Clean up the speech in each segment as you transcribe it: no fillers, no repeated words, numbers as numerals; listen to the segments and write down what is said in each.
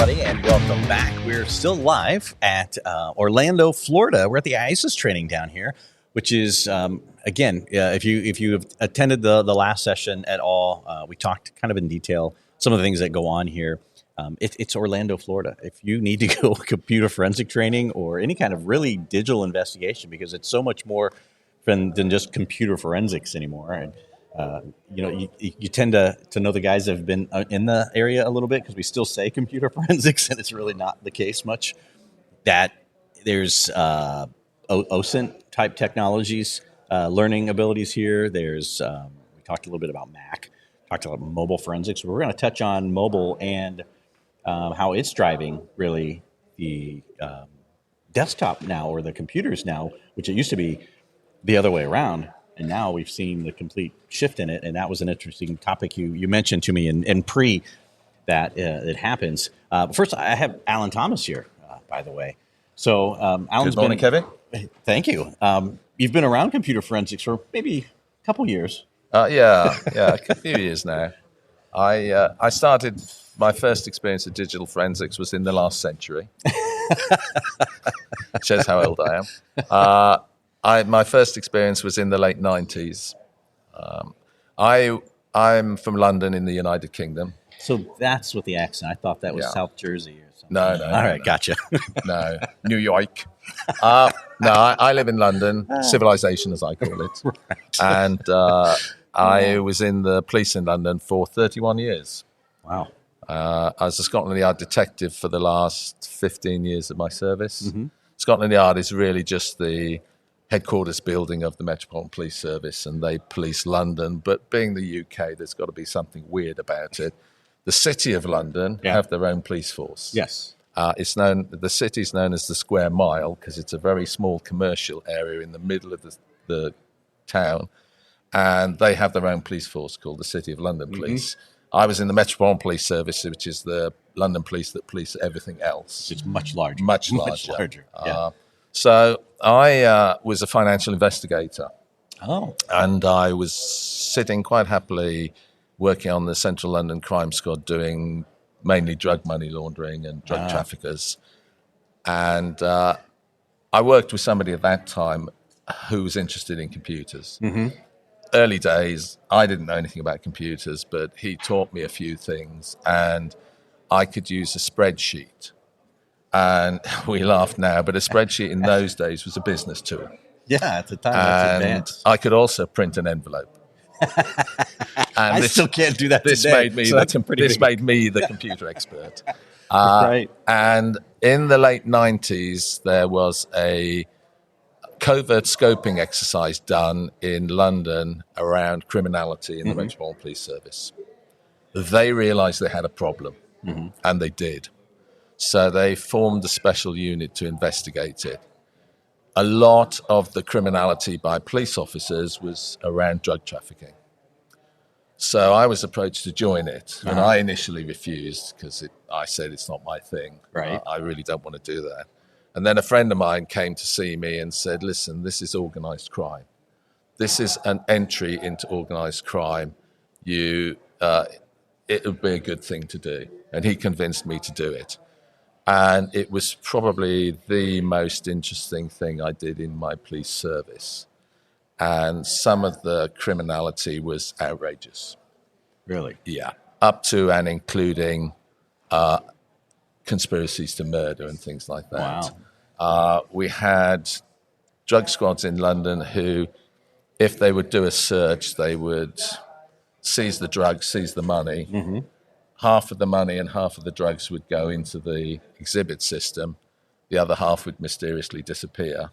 everybody, and welcome back. We're still live at Orlando, Florida. We're at the IACIS training down here, which is, again, if you have attended the last session at all, we talked kind of in detail some of the things that go on here. It's Orlando, Florida. If you need to go computer forensic training or any kind of really digital investigation, because it's so much more than just computer forensics anymore. And you tend to know the guys that have been in the area a little bit, because we still say computer forensics, and it's really not the case much. That there's OSINT type technologies, learning abilities here. There's we talked a little bit about Mac, talked about mobile forensics. We're going to touch on mobile and how it's driving really the desktop now, or the computers now, which it used to be the other way around. And now we've seen the complete shift in it. And that was an interesting topic you mentioned to me in pre that it happens. First, I have Alan Thomas here, by the way. So Alan's Good morning, Kevin. Thank you. You've been around computer forensics for maybe a couple years. Yeah, a few years now. I started, my first experience of digital forensics was in the last century. Shows how old I am. My first experience was in the late 90s. I'm from London in the United Kingdom. So that's what the accent. I thought that was South Jersey or something. No. All right, gotcha. No, New York. I live in London, civilization as I call it. Right. And I was in the police in London for 31 years. Wow. I was a Scotland Yard detective for the last 15 years of my service. Mm-hmm. Scotland Yard is really just the headquarters building of the Metropolitan Police Service, and they police London. But being the UK, there's got to be something weird about it. The City of London have their own police force. Yes. The city's known as the Square Mile because it's a very small commercial area in the middle of the town, and they have their own police force called the City of London Police. Mm-hmm. I was in the Metropolitan Police Service, which is the London police that police everything else. It's much larger. Much larger. Yeah. So I was a financial investigator. Oh. And I was sitting quite happily working on the Central London Crime Squad, doing mainly drug money laundering and drug traffickers. And I worked with somebody at that time who was interested in computers. Mm-hmm. Early days, I didn't know anything about computers, but he taught me a few things, and I could use a spreadsheet. And we laugh now, but a spreadsheet in those days was a business tool. Yeah, at the time, that's advanced. I could also print an envelope. And I still can't do that this today. Made me the computer expert. Right. And in the late 90s, there was a covert scoping exercise done in London around criminality in the Metropolitan Police Service. They realized they had a problem, and they did. So they formed a special unit to investigate it. A lot of the criminality by police officers was around drug trafficking. So I was approached to join it, and I initially refused because I said it's not my thing. Right. I really don't want to do that. And then a friend of mine came to see me and said, listen, this is organized crime. This is an entry into organized crime. It would be a good thing to do. And he convinced me to do it. And it was probably the most interesting thing I did in my police service. And some of the criminality was outrageous. Really? Yeah. Up to and including conspiracies to murder and things like that. Wow. We had drug squads in London who, if they would do a search, they would seize the drugs, seize the money. Mm-hmm. Half of the money and half of the drugs would go into the exhibit system. The other half would mysteriously disappear.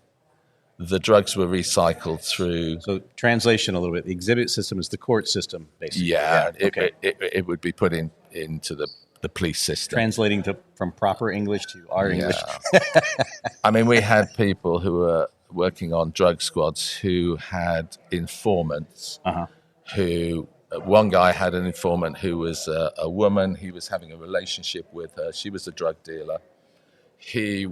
The drugs were recycled through... So translation a little bit. The exhibit system is the court system, basically. Yeah, okay. It would be put into the police system. Translating from proper English to our English. I mean, we had people who were working on drug squads who had informants who... One guy had an informant who was a woman. He was having a relationship with her. She was a drug dealer. They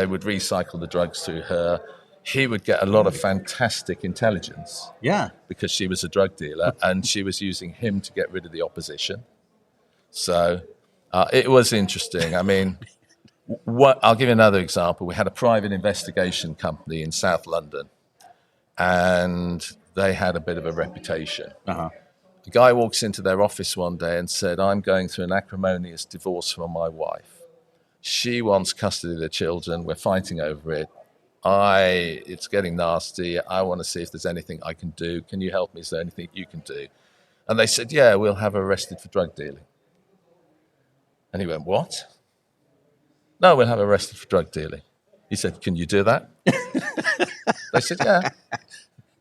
would recycle the drugs through her. He would get a lot of fantastic intelligence. Yeah. Because she was a drug dealer, and she was using him to get rid of the opposition. So It was interesting. I mean, I'll give you another example. We had a private investigation company in South London, and they had a bit of a reputation. Uh-huh. The guy walks into their office one day and said, "I'm going through an acrimonious divorce from my wife. She wants custody of the children. We're fighting over it. It's getting nasty. I want to see if there's anything I can do. Can you help me? Is there anything you can do?" And they said, "Yeah, we'll have her arrested for drug dealing." And he went, "What?" "No, we'll have her arrested for drug dealing." He said, "Can you do that?" They said, "Yeah."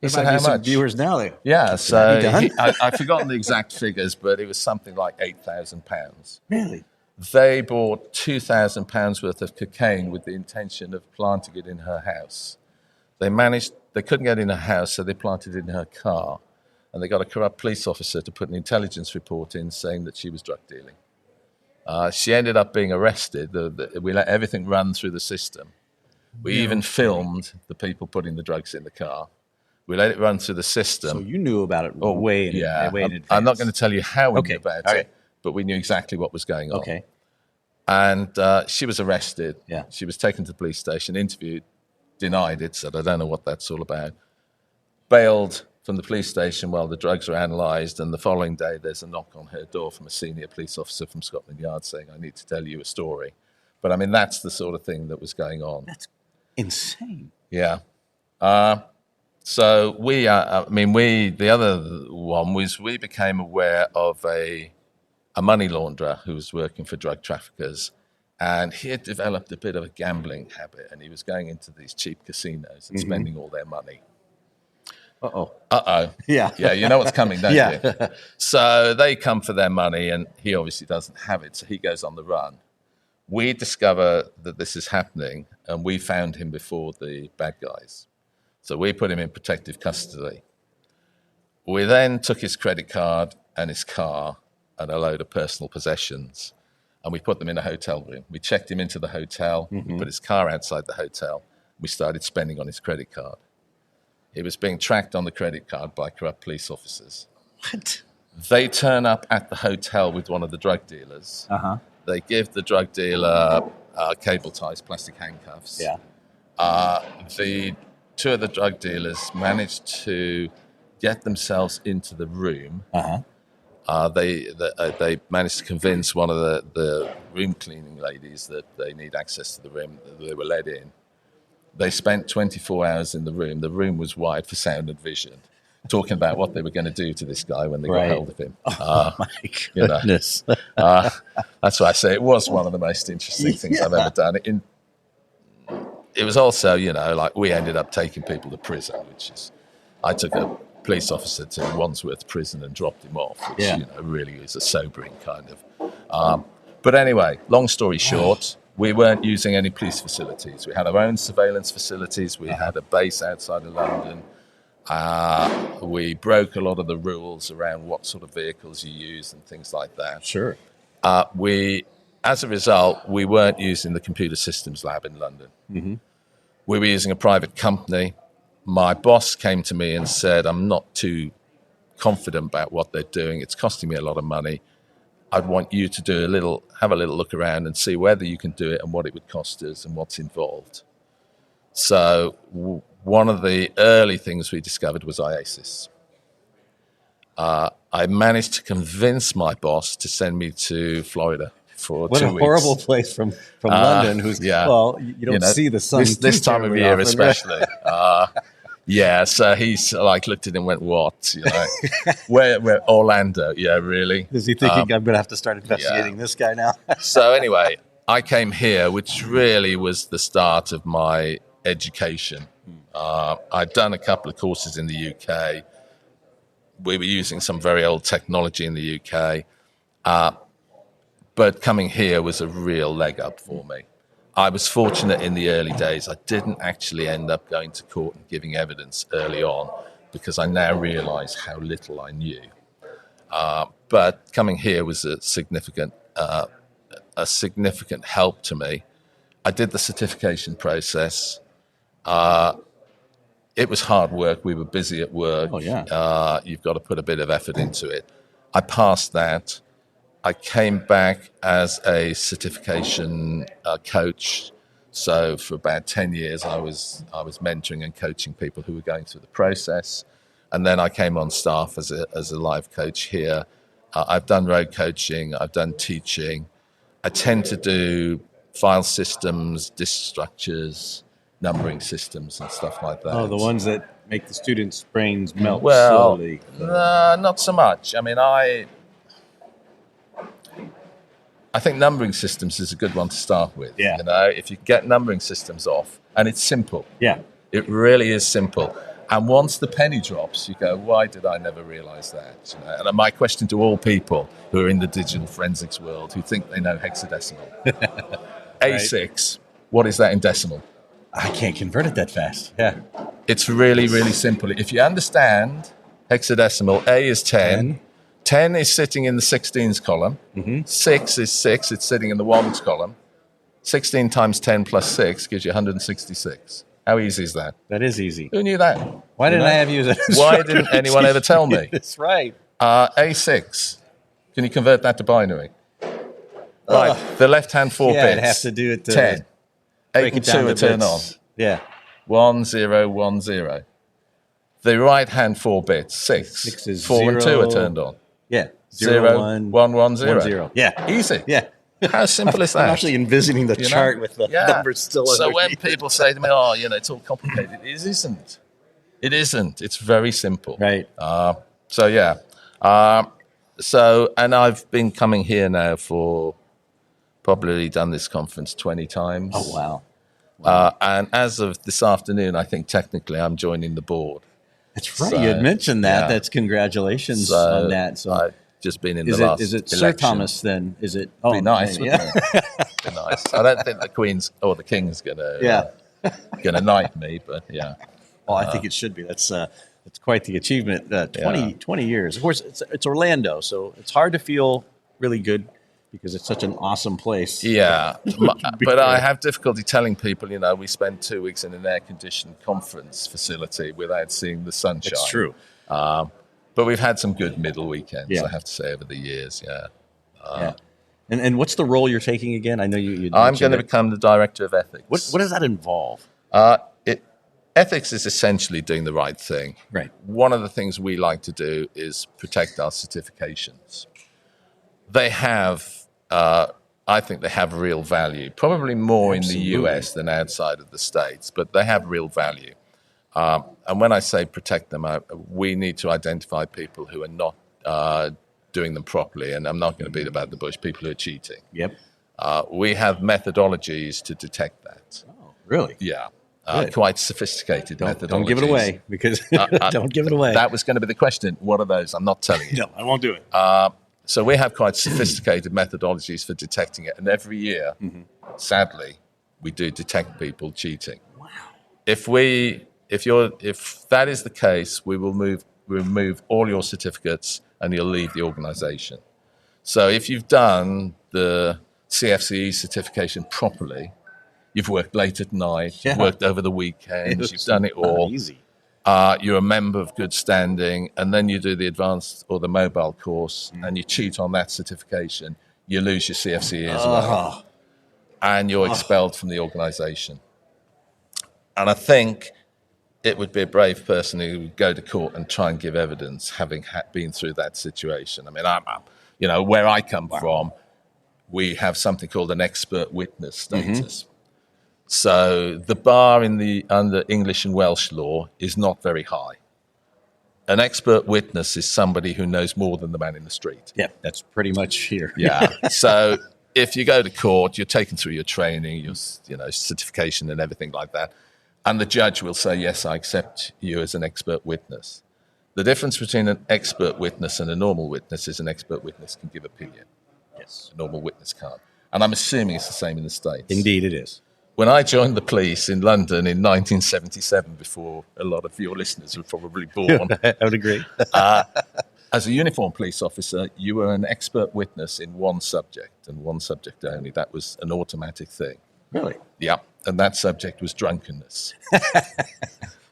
He said, "How much?" Viewers now. Yeah, so I've forgotten the exact figures, but it was something like £8,000. Really? They bought £2,000 worth of cocaine with the intention of planting it in her house. They couldn't get in her house, so they planted it in her car. And they got a corrupt police officer to put an intelligence report in saying that she was drug dealing. She ended up being arrested. We let everything run through the system. We even filmed the people putting the drugs in the car. We let it run through the system. So you knew about it way in advance. I'm not going to tell you how we knew about it, but we knew exactly what was going on. Okay. And she was arrested. Yeah. She was taken to the police station, interviewed, denied it, said, "I don't know what that's all about." Bailed from the police station while the drugs were analysed, and the following day there's a knock on her door from a senior police officer from Scotland Yard saying, "I need to tell you a story." But I mean, that's the sort of thing that was going on. That's insane. Yeah. So the other one was we became aware of a money launderer who was working for drug traffickers, and he had developed a bit of a gambling habit, and he was going into these cheap casinos and spending all their money. Uh-oh. Yeah. Yeah, you know what's coming, don't you? So they come for their money, and he obviously doesn't have it, so he goes on the run. We discover that this is happening, and we found him before the bad guys. So we put him in protective custody. We then took his credit card and his car and a load of personal possessions, and we put them in a hotel room. We checked him into the hotel, we put his car outside the hotel, we started spending on his credit card. He was being tracked on the credit card by corrupt police officers. What? They turn up at the hotel with one of the drug dealers. Uh-huh. They give the drug dealer cable ties, plastic handcuffs. Yeah. The two of the drug dealers managed to get themselves into the room. Uh-huh. They managed to convince one of the room cleaning ladies that they need access to the room. They were let in. They spent 24 hours in the room. The room was wired for sound and vision, talking about what they were going to do to this guy when they got hold of him. Oh, my goodness. That's why I say it was one of the most interesting things I've ever done. It was also, like we ended up taking people to prison, I took a police officer to Wandsworth prison and dropped him off, which, really is a sobering kind of. But anyway, long story short, we weren't using any police facilities. We had our own surveillance facilities. We had a base outside of London. We broke a lot of the rules around what sort of vehicles you use and things like that. Sure. As a result, we weren't using the computer systems lab in London. Mm-hmm. We were using a private company. My boss came to me and said, "I'm not too confident about what they're doing. It's costing me a lot of money. I'd want you to have a little look around and see whether you can do it and what it would cost us and what's involved." So one of the early things we discovered was IACIS. I managed to convince my boss to send me to Florida for 2 weeks. What a horrible place from London. You don't see the sun this time of year, often, especially. So he's looked at it and went, "What? We're Orlando? Yeah, really?" Is he thinking I'm going to have to start investigating this guy now? So anyway, I came here, which really was the start of my education. I'd done a couple of courses in the UK. We were using some very old technology in the UK. But coming here was a real leg up for me. I was fortunate in the early days. I didn't actually end up going to court and giving evidence early on because I now realise how little I knew. But coming here was a significant help to me. I did the certification process. It was hard work. We were busy at work. Oh, yeah. You've got to put a bit of effort into it. I passed that. I came back as a certification coach. So for about 10 years, I was mentoring and coaching people who were going through the process. And then I came on staff as a live coach here. I've done road coaching. I've done teaching. I tend to do file systems, disk structures, numbering systems, and stuff like that. Oh, the ones that make the students' brains melt Well, slowly. not so much. I mean, I think numbering systems is a good one to start with. Yeah. You know, if you get numbering systems off, and it's simple. Yeah. It really is simple. And once the penny drops, you go, why did I never realize that? You know? And my question to all people who are in the digital forensics world who think they know hexadecimal. A6, what is that in decimal? I can't convert it that fast. Yeah. It's really, really simple. If you understand hexadecimal, A is 10. 10 is sitting in the 16s column. 6 is 6. It's sitting in the 1s column. 16 times 10 plus 6 gives you 166. How easy is that? That is easy. Who knew that? Why didn't I have you as an Why instructor? didn't anyone ever tell me? That's right. A6. Can you convert that to binary? Right. The left-hand 4 Yeah, bits. I'd have to do it to 10. 8 break and it down 2 to are turned on. bits. Yeah. 1, 0, 1, 0. The right-hand 4 bits, 6. 6 is 4 and 2 0. are turned on. Yeah. 0, 1, 1, 1, 0. 1, 0. Yeah. Easy. Yeah. How simple is that? I'm actually envisioning the You know? chart with the Yeah. numbers still So when underneath. people say to me, oh, you know, it's all complicated, it isn't. It isn't. It's very simple. Right. So, yeah. And I've been coming here now for probably done this conference 20 times. Oh, wow. And as of this afternoon, I think technically I'm joining the board. That's right. So, you had mentioned that. yeah. That's congratulations on that. So I've just been in is the it last is it Sir election. Thomas then? Is it? Oh, Be nice, yeah. wouldn't it? Be nice. I don't think the Queen's or the King's gonna Yeah. gonna knight me, but yeah. Well, I think it should be. That's quite the achievement. 20 years. Of course, it's Orlando, so it's hard to feel really good because it's such an awesome place. Yeah, but I have difficulty telling people, you know, we spend 2 weeks in an air-conditioned conference facility without seeing the sunshine. It's true. But we've had some good middle weekends, Yeah. I have to say, over the years, yeah. Yeah. And what's the role you're taking again? I know you I'm going to become the director of ethics. What does that involve? Ethics is essentially doing the right thing. Right. One of the things we like to do is protect our certifications. They have, I think they have real value, probably more Absolutely. in the US than outside of the States, but they have real value. And when I say protect them, we need to identify people who are not doing them properly. And I'm not going to beat about the bush, people who are cheating. Yep. We have methodologies to detect that. Oh, really? Yeah. Good. Quite sophisticated methodologies. Don't give it away because don't give it away. That was going to be the question. What are those? I'm not telling you. No, I won't do it. So we have quite sophisticated methodologies for detecting it. And every year, sadly, we do detect people cheating. Wow. If that is the case, we will remove all your certificates and you'll leave the organization. So if you've done the CFCE certification properly, you've worked late at night, you've worked over the weekends, you've done it all. Easy. You're a member of good standing, and then you do the advanced or the mobile course, and you cheat on that certification, you lose your CFCE as well, and you're expelled from the organization. And I think it would be a brave person who would go to court and try and give evidence, having been through that situation. I mean, you know, where I come from, we have something called an expert witness status. So the bar under English and Welsh law is not very high. An expert witness is somebody who knows more than the man in the street. Yeah, that's pretty much here. Yeah. So if you go to court, you're taken through your training, your certification and everything like that. And the judge will say, yes, I accept you as an expert witness. The difference between an expert witness and a normal witness is an expert witness can give opinion. Yes. A normal witness can't. And I'm assuming it's the same in the States. Indeed it is. When I joined the police in London in 1977, before a lot of your listeners were probably born, I would agree. as a uniformed police officer, you were an expert witness in one subject and one subject only. That was an automatic thing. Really? Yeah. And that subject was drunkenness.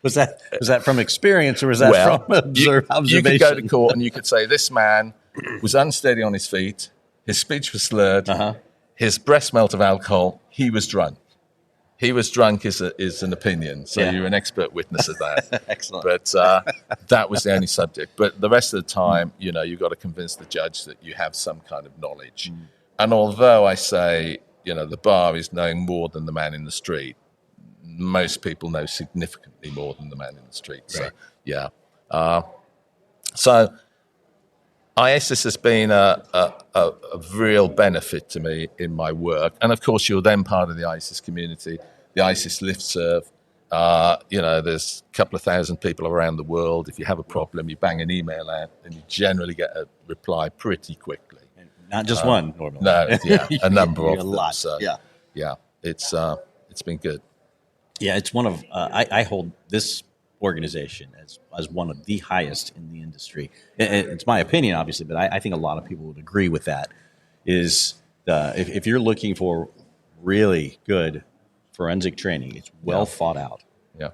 Was that from experience or was that from observation? You could go to court and you could say, this man was unsteady on his feet. His speech was slurred. Uh-huh. His breath smelt of alcohol. He was drunk. He was drunk is an opinion. So Yeah. you're an expert witness of that. Excellent. But that was the only subject. But the rest of the time, you've got to convince the judge that you have some kind of knowledge. And although I say, the bar is knowing more than the man in the street, most people know significantly more than the man in the street. So, Right. yeah. So IACIS has been a real benefit to me in my work. And of course, you're then part of the IACIS community, the IACIS listserv. There's a couple of thousand people around the world. If you have a problem, you bang an email out and you generally get a reply pretty quickly. Not just one, normally. No, yeah, a number of a them. lot. So, yeah, it's been good. Yeah, it's one of I hold this organization as one of the highest in the industry. It's my opinion, obviously, but I think a lot of people would agree with that. Is if you're looking for really good forensic training, it's well thought out. Yeah.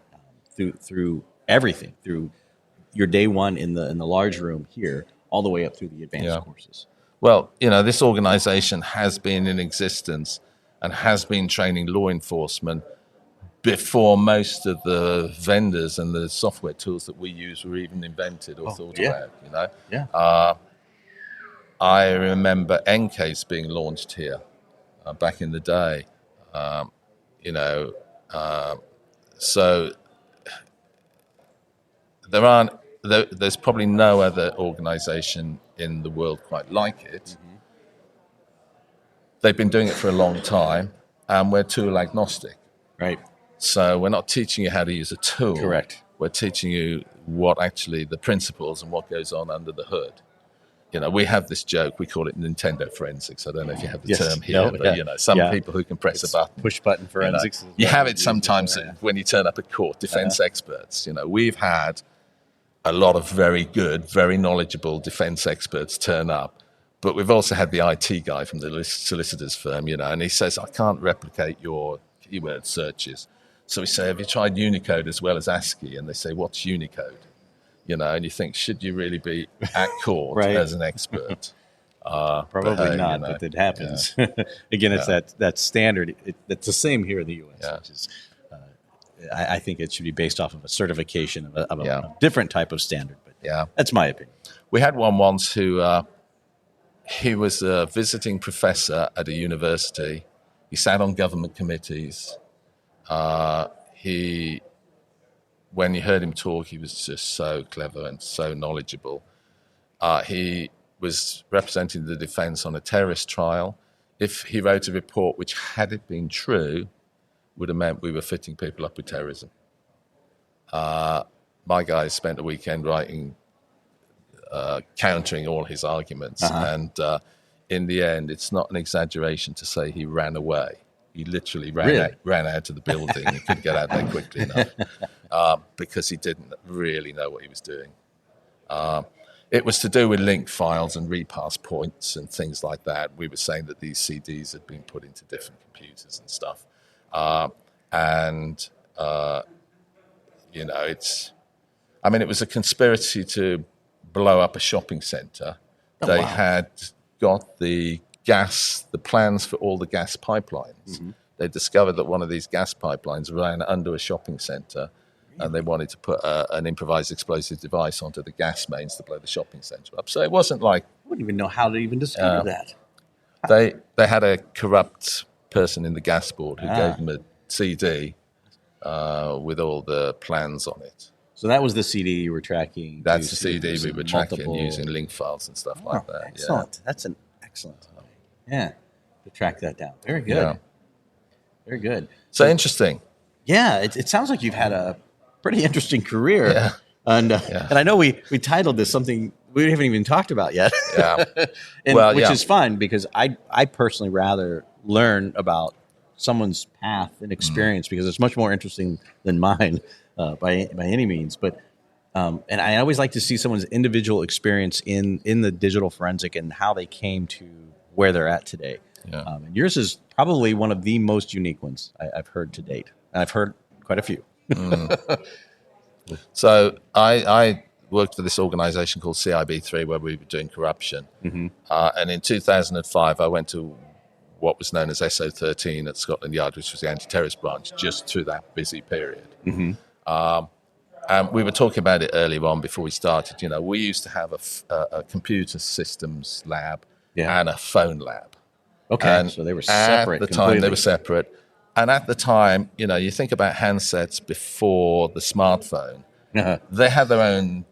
Through everything, through your day one in the large room here, all the way up through the advanced courses. Well, this organization has been in existence and has been training law enforcement before most of the vendors and the software tools that we use were even invented or thought about, Yeah. I remember NCASE being launched here back in the day, so there's probably no other organization in the world quite like it. Mm-hmm. They've been doing it for a long time, and we're tool agnostic. Right. So we're not teaching you how to use a tool. Correct. We're teaching you what actually the principles and what goes on under the hood. We have this joke. We call it Nintendo forensics. I don't know if you have the term here, but some people who can press a button. Push button forensics. You have it sometimes when you turn up at court, defense experts. We've had a lot of very good, very knowledgeable defense experts turn up. But we've also had the IT guy from the solicitor's firm, and he says, I can't replicate your keyword searches. So we say, have you tried Unicode as well as ASCII? And they say, what's Unicode? And you think, should you really be at court as an expert? Probably not, but it happens. Again, it's that standard. It's the same here in the U.S., which is, I think it should be based off of a certification of a different type of standard. But that's my opinion. We had one once who, he was a visiting professor at a university. He sat on government committees. When you heard him talk, he was just so clever and so knowledgeable. He was representing the defense on a terrorist trial. If he wrote a report which, had it been true, would have meant we were fitting people up with terrorism. My guys spent a weekend writing, countering all his arguments. And in the end, it's not an exaggeration to say he ran away. He literally ran out of the building and couldn't get out there quickly enough because he didn't really know what he was doing. It was to do with link files and repass points and things like that. We were saying that these CDs had been put into different computers and stuff. It was a conspiracy to blow up a shopping centre. They had got the plans for all the gas pipelines. Mm-hmm. They discovered that one of these gas pipelines ran under a shopping centre, and they wanted to put an improvised explosive device onto the gas mains to blow the shopping centre up. So it wasn't like... I wouldn't even know how to even discover that. They had a corrupt person in the gas board who gave them a CD with all the plans on it. So that was the CD you were tracking? That's the CD we were tracking using link files and stuff like that. Excellent. That's an excellent way. Yeah, to track that down. Very good. Yeah. Very good. So interesting. Yeah, it sounds like you've had a pretty interesting career. Yeah. And I know we titled this something we haven't even talked about yet. Yeah. Which is fine because I personally rather learn about someone's path and experience because it's much more interesting than mine by any means. But and I always like to see someone's individual experience in the digital forensic and how they came to where they're at today. Yeah. And yours is probably one of the most unique ones I've heard to date. And I've heard quite a few. So I worked for this organization called CIB3 where we were doing corruption. And in 2005, I went to what was known as SO13 at Scotland Yard, which was the anti-terrorist branch, just through that busy period. And we were talking about it earlier on before we started. You know, we used to have a computer systems lab and a phone lab. Okay, And so they were separate. At the time, they were separate. And at the time, you know, you think about handsets before the smartphone. They had their own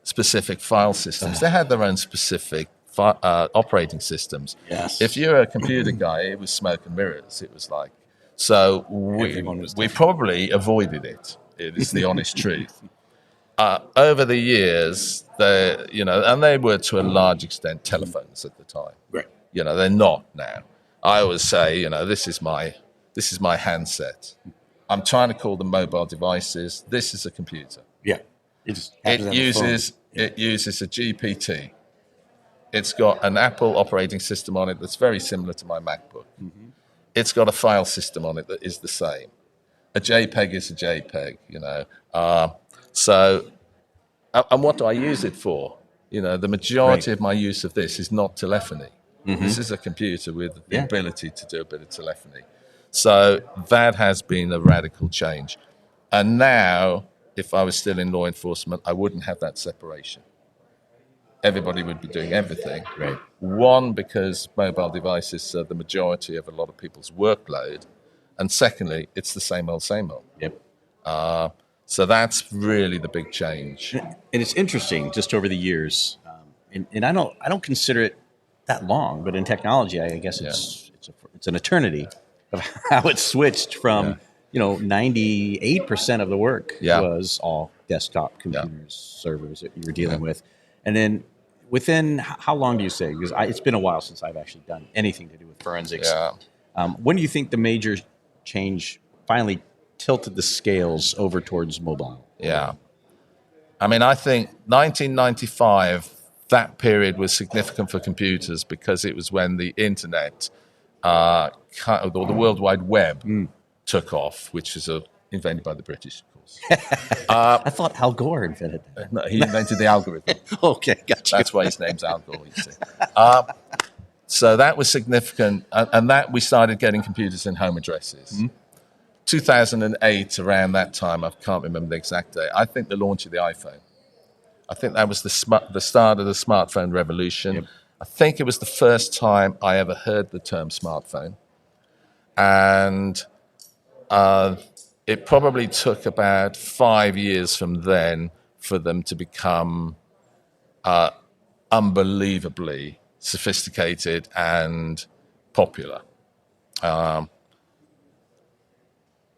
specific file systems. They had their own specific operating systems. Yes. If you're a computer guy, it was smoke and mirrors. It was like, so we probably avoided it. It is the honest truth. Over the years, and they were to a large extent telephones at the time. Right. You know, they're not now. I always say, you know, this is my handset. I'm trying to call them mobile devices. This is a computer. Yeah. It uses a GPT. It's got an Apple operating system on it that's very similar to my MacBook. It's got a file system on it that is the same. A JPEG is a JPEG, you know. And what do I use it for? You know, the majority of my use of this is not telephony. This is a computer with the ability to do a bit of telephony. So that has been a radical change. And now, if I was still in law enforcement, I wouldn't have that separation. Everybody would be doing everything. Right. One, because mobile devices are the majority of a lot of people's workload. And secondly, it's the same old, same old. Yep. So that's really the big change. And it's interesting, just over the years, and I don't consider it that long, but in technology, I guess it's an eternity of how it switched from 98% of the work was all desktop computers, servers that you were dealing with, and then within how long do you say? Because it's been a while since I've actually done anything to do with forensics. When do you think the major change finally tilted the scales over towards mobile? Yeah. I mean, I think 1995, that period was significant for computers because it was when the internet, or the World Wide Web, took off, which was invented by the British, of course. I thought Al Gore invented that. No, he invented the algorithm. Okay, gotcha. That's why his name's Al Gore, you see. So that was significant, and that we started getting computers in home addresses. 2008, around that time, I can't remember the exact date, I think the launch of the iPhone. I think that was the start of the smartphone revolution. Yep. I think it was the first time I ever heard the term smartphone. And it probably took about 5 years from then for them to become unbelievably sophisticated and popular,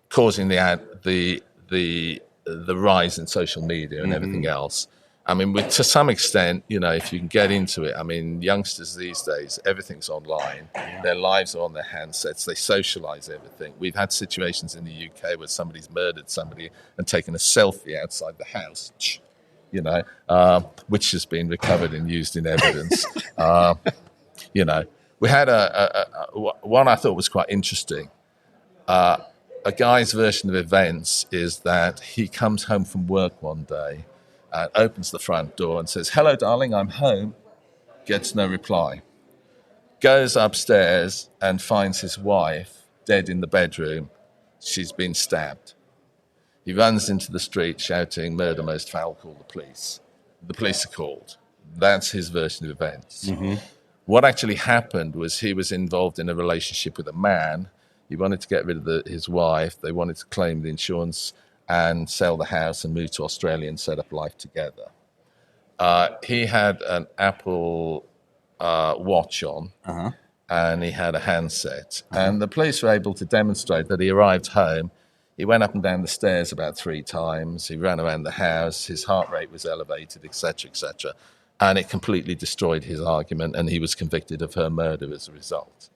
causing the rise in social media and everything else. I mean, to some extent, if you can get into it, I mean, youngsters these days, everything's online. Their lives are on their handsets. They socialize everything. We've had situations in the UK where somebody's murdered somebody and taken a selfie outside the house, which has been recovered and used in evidence. We had one I thought was quite interesting. A guy's version of events is that he comes home from work one day, opens the front door and says, "Hello, darling, I'm home." Gets no reply. Goes upstairs and finds his wife dead in the bedroom. She's been stabbed. He runs into the street shouting, "Murder most foul, call the police." The police are called. That's his version of events. What actually happened was he was involved in a relationship with a man. He wanted to get rid of his wife. They wanted to claim the insurance and sell the house and move to Australia and set up life together. He had an Apple watch on, and he had a handset. And the police were able to demonstrate that he arrived home. He went up and down the stairs about 3 times. He ran around the house. His heart rate was elevated, etc., etc. And it completely destroyed his argument, and he was convicted of her murder as a result.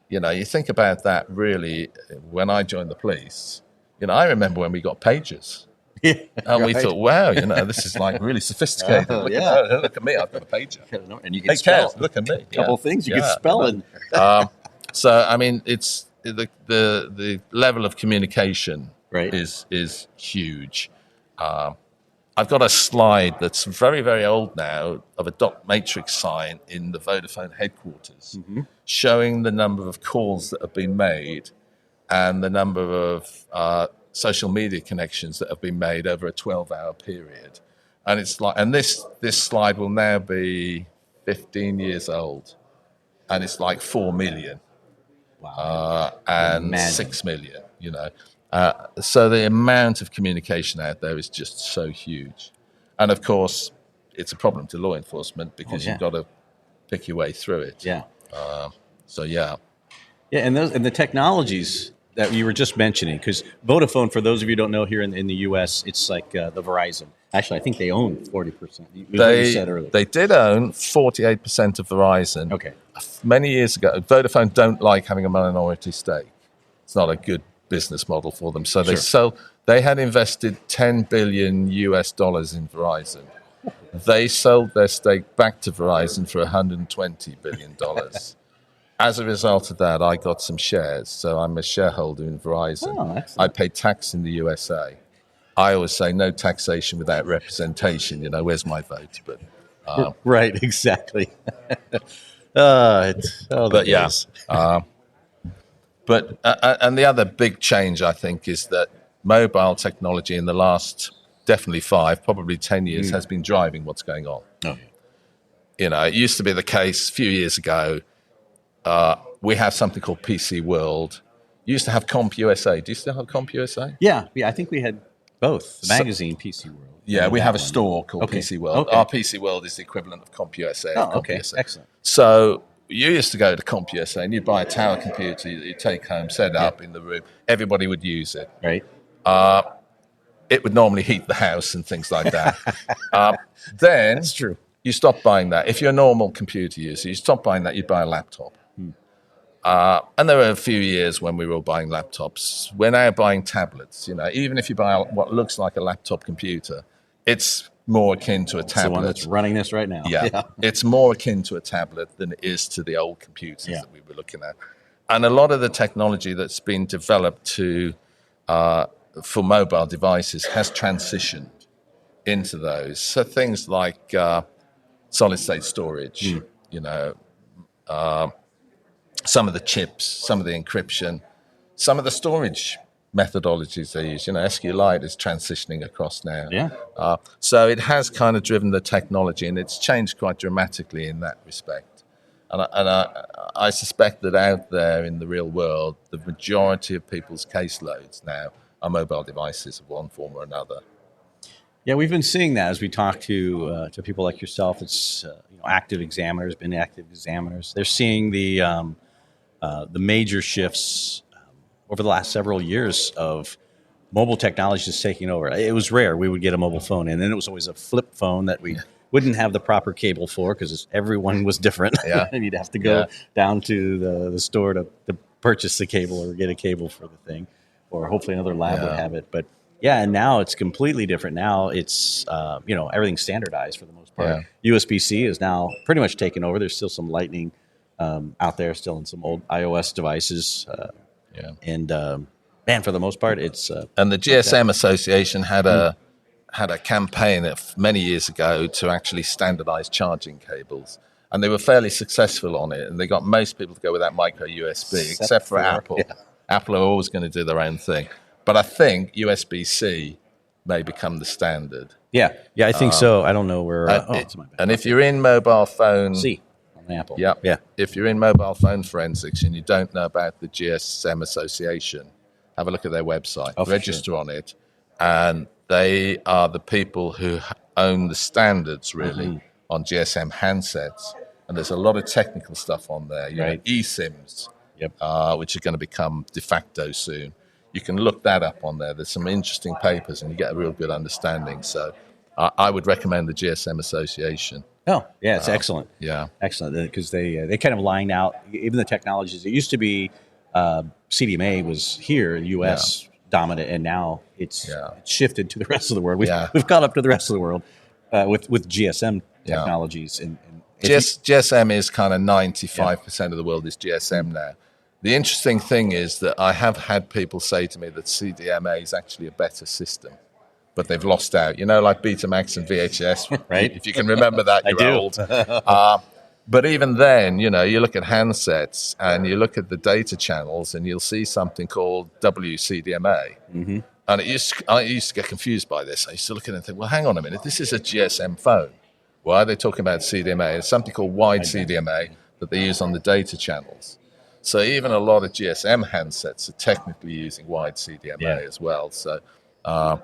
You think about that really, when I joined the police, I remember when we got pagers. And we thought, wow, this is like really sophisticated. Look at me, I've got a pager. And you can spell. Look at me. A couple of things you can spell. So, I mean, it's the level of communication is huge. I've got a slide that's very, very old now of a dot matrix sign in the Vodafone headquarters showing the number of calls that have been made and the number of social media connections that have been made over a 12-hour period. And it's like, and this slide will now be 15 years old, and it's like 4 million and Imagine. 6 million, you know. So the amount of communication out there is just so huge. And of course, it's a problem to law enforcement because you've got to pick your way through it. Yeah. So, yeah. Yeah, and the technologies that you were just mentioning, because Vodafone, for those of you who don't know, here in the U.S., it's like the Verizon. Actually, I think they own 40%. You said earlier. They did own 48% of Verizon. Okay. Many years ago. Vodafone don't like having a minority stake. It's not a good business model for them. So they had invested $10 billion US in Verizon. They sold their stake back to Verizon for $120 billion. As a result of that, I got some shares. So I'm a shareholder in Verizon. Oh, excellent. I pay tax in the USA. I always say no taxation without representation. You know, where's my vote? But right, exactly. But and the other big change, I think, is that mobile technology in the last definitely 5, probably 10 years has been driving what's going on. Oh. You know, it used to be the case a few years ago. We have something called PC World. You used to have CompUSA. Do you still have CompUSA? Yeah, I think we had both, the magazine PC World. Yeah, we have a store called PC World. Okay. Our PC World is the equivalent of CompUSA. Oh, okay, excellent. So you used to go to CompUSA and you'd buy a tower computer that you'd take home, set it up in the room. Everybody would use it. Right. It would normally heat the house and things like that. Then That's true. you stop buying that. If you're a normal computer user, you stop buying that, you'd buy a laptop. And there were a few years when we were all buying laptops. We're now buying tablets. You know, even if you buy what looks like a laptop computer, it's more akin to a tablet. The one that's running this right now. Yeah. It's more akin to a tablet than it is to the old computers that we were looking at. And a lot of the technology that's been developed for mobile devices has transitioned into those. So things like solid-state storage, you know, some of the chips, some of the encryption, some of the storage methodologies they use. You know, SQLite is transitioning across now. Yeah. So it has kind of driven the technology, and it's changed quite dramatically in that respect. And I suspect that out there in the real world, the majority of people's caseloads now are mobile devices of one form or another. Yeah, we've been seeing that as we talk to people like yourself. It's active examiners, been active examiners. They're seeing the major shifts over the last several years of mobile technology just taking over. It was rare we would get a mobile phone, and then it was always a flip phone that we wouldn't have the proper cable for because everyone was different. Yeah. And you'd have to go down to the store to purchase the cable or get a cable for the thing, or hopefully another lab would have it. But yeah, and now it's completely different. Now it's everything's standardized for the most part. Yeah. USB-C is now pretty much taken over. There's still some Lightning out there, still in some old iOS devices. And man, for the most part, it's and the GSM Association had a campaign many years ago to actually standardize charging cables, and they were fairly successful on it, and they got most people to go with that micro USB, except for Apple. Yeah. Apple are always going to do their own thing, but I think USB-C may become the standard. Yeah, I think so. I don't know where. And if you're in mobile phone, Apple. Yeah. If you're in mobile phone forensics and you don't know about the GSM Association, have a look at their website, register on it, and they are the people who own the standards really on GSM handsets. And there's a lot of technical stuff on there. You know, eSIMs, which are going to become de facto soon. You can look that up on there. There's some interesting papers, and you get a real good understanding. So I would recommend the GSM Association. Oh, yeah, it's excellent. Yeah. Excellent, because they kind of line out, even the technologies. It used to be CDMA was here, U.S. dominant, and now it's shifted to the rest of the world. We've caught up to the rest of the world with GSM technologies. And GSM is kind of 95% of the world is GSM now. The interesting thing is that I have had people say to me that CDMA is actually a better system but they've lost out. You know, like Betamax and VHS, Right. If you can remember that, you're do. old. But even then, you know, you look at handsets and you look at the data channels and you'll see something called WCDMA. Mm-hmm. And I used to get confused by this. I used to look at it and think, well, hang on a minute, this is a GSM phone. Why are they talking about CDMA? It's something called wide CDMA that they use on the data channels. So even a lot of GSM handsets are technically using wide CDMA as well. So I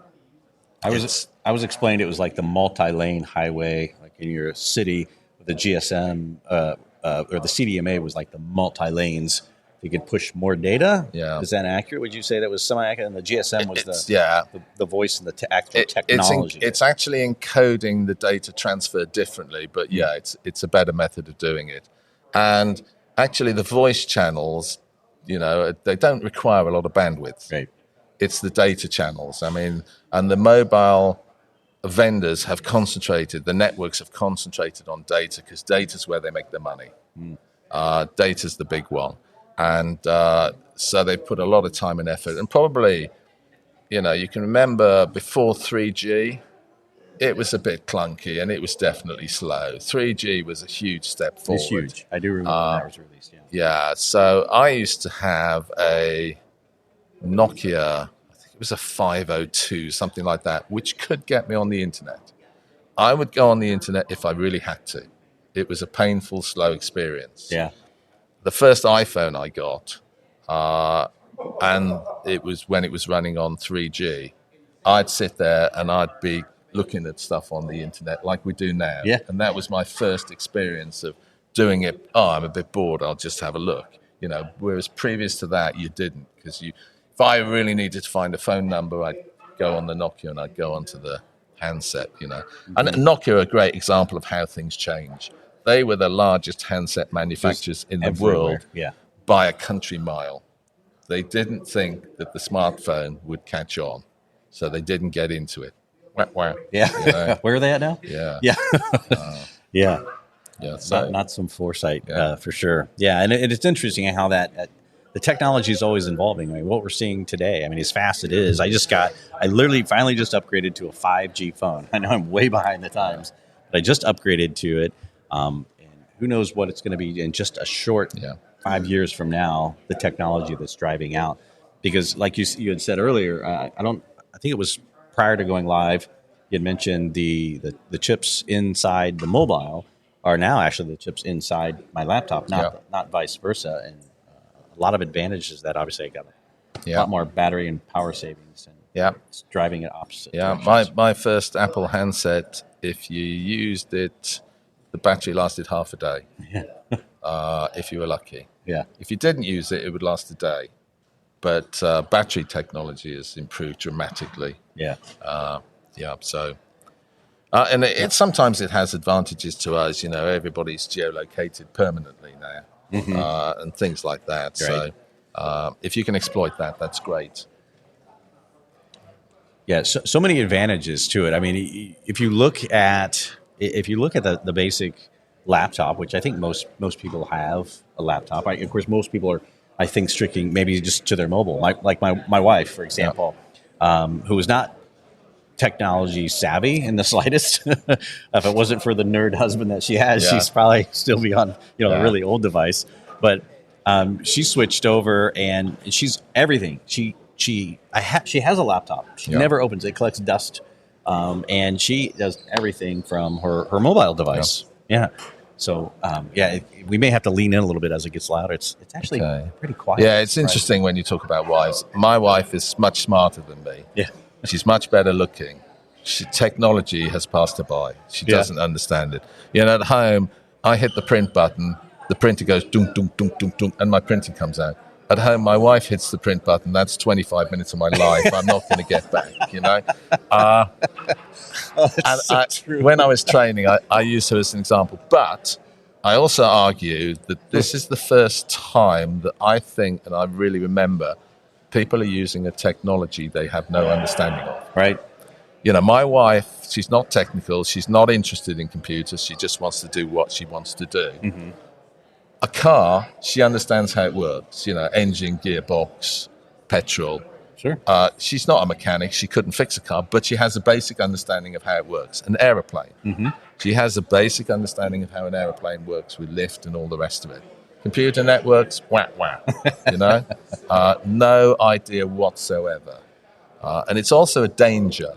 was explained it was like the multi-lane highway, like in your city, with the GSM or the CDMA was like the multi-lanes. You could push more data. Yeah. Is that accurate? Would you say that was semi-accurate? And the GSM was the voice and the actual technology. It's actually encoding the data transfer differently, but yeah, it's a better method of doing it. And actually, the voice channels, you know, they don't require a lot of bandwidth. Right. It's the data channels. I mean, and the mobile vendors have concentrated, the networks have concentrated on data because data's where they make their money. Data's the big one. And so they put a lot of time and effort. And probably, you know, you can remember before 3G, it was a bit clunky and it was definitely slow. 3G was a huge step forward. It's huge. I do remember when that was released. Yeah, so I used to have a Nokia, I think it was a 502, something like that, which could get me on the internet. I would go on the internet if I really had to. It was a painful, slow experience. Yeah. The first iPhone I got, and it was when it was running on 3G, I'd sit there and I'd be looking at stuff on the internet like we do now. Yeah. And that was my first experience of doing it. Oh, I'm a bit bored, I'll just have a look. You know, whereas previous to that, you didn't. Because if I really needed to find a phone number, I'd go on the Nokia and I'd go onto the handset, you know. And Nokia are a great example of how things change. They were the largest handset manufacturers in the world by a country mile. They didn't think that the smartphone would catch on, so they didn't get into it. Wow. Yeah. You know? Where are they at now? Yeah. Yeah. Yeah. Yeah. So, not some foresight for sure. Yeah. And it's interesting how that the technology is always evolving. I mean, what we're seeing today, I mean, as fast as it is, I literally finally just upgraded to a 5G phone. I know I'm way behind the times, but I just upgraded to it. And who knows what it's going to be in just a short 5 years from now, the technology that's driving out. Because like you had said earlier, I think it was prior to going live, you had mentioned the chips inside the mobile are now actually the chips inside my laptop, not vice versa. And a lot of advantages that obviously I got a lot more battery and power savings. And it's driving it opposite. Yeah, my first Apple handset, if you used it, the battery lasted half a day. If you were lucky. Yeah. If you didn't use it, it would last a day. But battery technology has improved dramatically. Yeah. So, and sometimes it has advantages to us. You know, everybody's geolocated permanently now, and things like that. Right. So, if you can exploit that, that's great. Yeah. So many advantages to it. I mean, if you look at the basic laptop, which I think most people have a laptop. Of course, most people are, I think, sticking maybe just to their mobile. Like my wife, for example, who is not technology savvy in the slightest. If it wasn't for the nerd husband that she has, she's probably still be on a really old device. But she switched over and she's everything. She has a laptop. She never opens it. Collects dust. And she does everything from her mobile device. Yeah. So, we may have to lean in a little bit as it gets louder. It's actually pretty quiet. Yeah, it's interesting when you talk about wives. My wife is much smarter than me. Yeah. She's much better looking. Technology has passed her by. She doesn't understand it. You know, at home, I hit the print button, the printer goes dunk, dunk, dunk, dunk, dunk, and my printing comes out. At home, my wife hits the print button. That's 25 minutes of my life I'm not going to get back, you know. When I was training, I used her as an example. But I also argue that this is the first time that I think, and I really remember, people are using a technology they have no understanding of. Right. You know, my wife, she's not technical. She's not interested in computers. She just wants to do what she wants to do. Mm-hmm. A car, she understands how it works. You know, engine, gearbox, petrol. Sure. She's not a mechanic. She couldn't fix a car, but she has a basic understanding of how it works. An aeroplane. Mm-hmm. She has a basic understanding of how an aeroplane works with lift and all the rest of it. Computer networks, wah. No idea whatsoever. And it's also a danger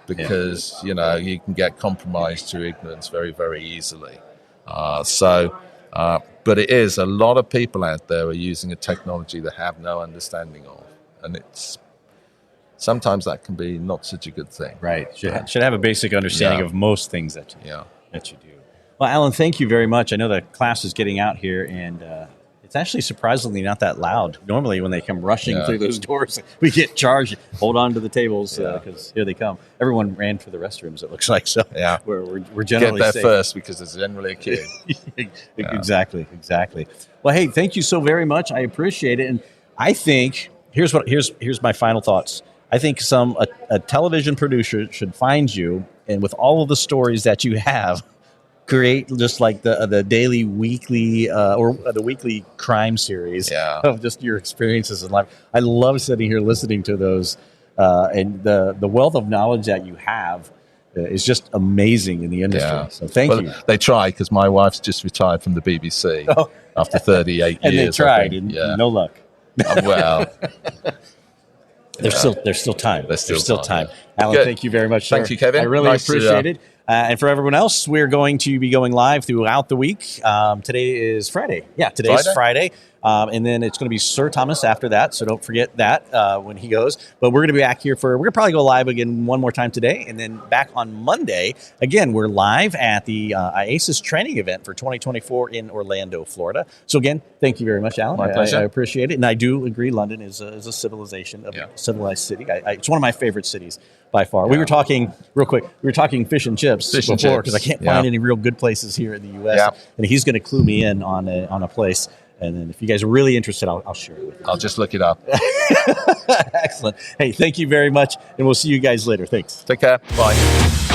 because, you can get compromised through ignorance very, very easily. But it is, a lot of people out there are using a technology they have no understanding of. And sometimes that can be not such a good thing. Right. Should have a basic understanding of most things that you do. Well, Alan, thank you very much. I know the class is getting out here, and it's actually surprisingly not that loud. Normally, when they come rushing through those doors, we get charged. Hold on to the tables because here they come. Everyone ran for the restrooms, it looks like. So we're generally get there safe. First because there's generally a queue. Exactly. Well, hey, thank you so very much. I appreciate it, and I think here's my final thoughts. I think a television producer should find you, and with all of the stories that you have, create just like the daily, weekly, or the weekly crime series of just your experiences in life. I love sitting here listening to those, and the wealth of knowledge that you have is just amazing in the industry. Yeah. So thank you. They try because my wife's just retired from the BBC after 38 years. And they tried, and no luck. Well. There's still time. There's still time. Alan, thank you very much, sir. Thank you, Kevin. I really appreciate it. And for everyone else, we're going to be going live throughout the week. Today is Friday. Yeah, today's Friday. And then it's going to be Sir Thomas after that, so don't forget that when he goes. But we're going to be back here we're going to probably go live again one more time today, and then back on Monday. Again, we're live at the IACIS training event for 2024 in Orlando, Florida. So again, thank you very much, Alan. My pleasure. I appreciate it. And I do agree London is a civilization, a civilized city. It's one of my favorite cities by far. Yeah. We were talking, real quick, fish and chips before because I can't find any real good places here in the U.S. Yeah. And he's going to clue me in on a place. And then if you guys are really interested, I'll share it with you. I'll just look it up. Excellent. Hey, thank you very much. And we'll see you guys later. Thanks. Take care. Bye.